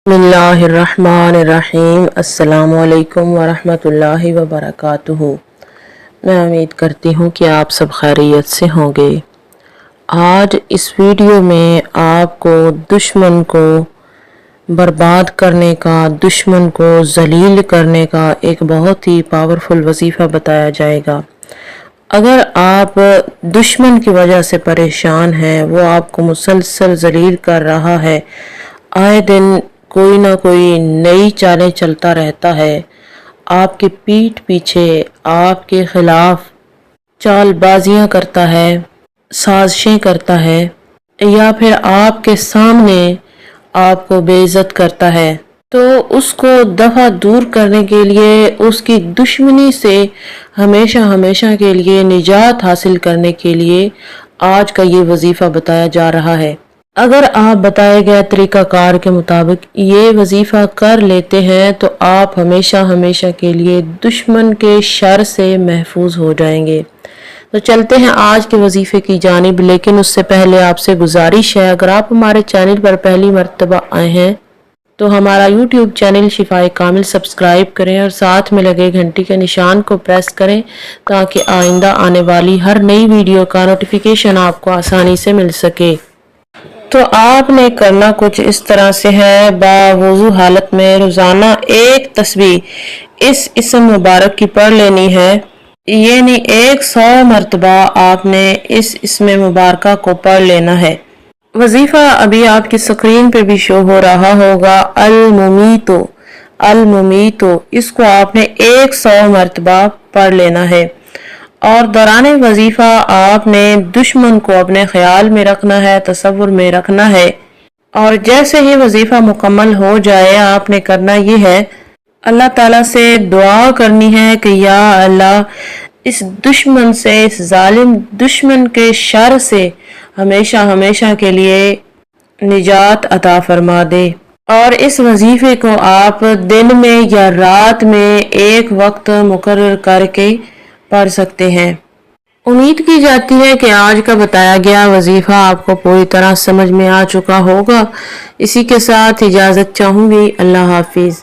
बिस्मिल्लाहिर्रहमानिर्रहीम। अस्सलाम वालेकुम वरहमतुल्लाहि वबरकातुहू। मैं उम्मीद करती हूँ कि आप सब खैरियत से होंगे। आज इस वीडियो में आपको दुश्मन को बर्बाद करने का, दुश्मन को जलील करने का एक बहुत ही पावरफुल वजीफ़ा बताया जाएगा। अगर आप दुश्मन की वजह से परेशान हैं, वो आपको मुसलसल जलील कर रहा है, आए दिन कोई ना कोई नई चालें चलता रहता है, आपकी पीठ पीछे आपके खिलाफ चालबाजियां करता है, साजिशें करता है, या फिर आपके सामने आपको बेइज्जत करता है, तो उसको दफा दूर करने के लिए, उसकी दुश्मनी से हमेशा हमेशा के लिए निजात हासिल करने के लिए आज का ये वजीफा बताया जा रहा है। अगर आप बताए गए तरीकाकार के मुताबिक ये वजीफा कर लेते हैं तो आप हमेशा हमेशा के लिए दुश्मन के शर से महफूज हो जाएंगे। तो चलते हैं आज के वजीफे की जानिब, लेकिन उससे पहले आपसे गुजारिश है, अगर आप हमारे चैनल पर पहली मर्तबा आए हैं तो हमारा यूट्यूब चैनल शिफाए कामिल सब्सक्राइब करें और साथ में लगे घंटी के निशान को प्रेस करें ताकि आइंदा आने वाली हर नई वीडियो का नोटिफिकेशन आपको आसानी से मिल सके। तो आपने करना कुछ इस तरह से है, बावुज़ू हालत में रोज़ाना एक तस्बीह इस इस्म मुबारक की पढ़ लेनी है। ये नहीं 100 मरतबा आपने इस इस्म मुबारक को पढ़ लेना है। वजीफा अभी आपकी स्क्रीन पे भी शो हो रहा होगा, अल-मुमीतो, अल-मुमीतो, इसको आपने 100 मरतबा पढ़ लेना है। और दौरान वजीफा आपने दुश्मन को अपने ख्याल में रखना है, तसव्वुर में रखना है। और जैसे ही वजीफा मुकम्मल हो जाए, आपने करना ये है, अल्लाह ताला से दुआ करनी है कि या अल्लाह, इस दुश्मन से, इस जालिम दुश्मन के शर से हमेशा हमेशा के लिए निजात अता फरमा दे। और इस वजीफे को आप दिन में या रात में एक वक्त मुकर्रर करके पढ़ सकते हैं। उम्मीद की जाती है कि आज का बताया गया वजीफा आपको पूरी तरह समझ में आ चुका होगा। इसी के साथ इजाज़त चाहूँगी। अल्लाह हाफिज़।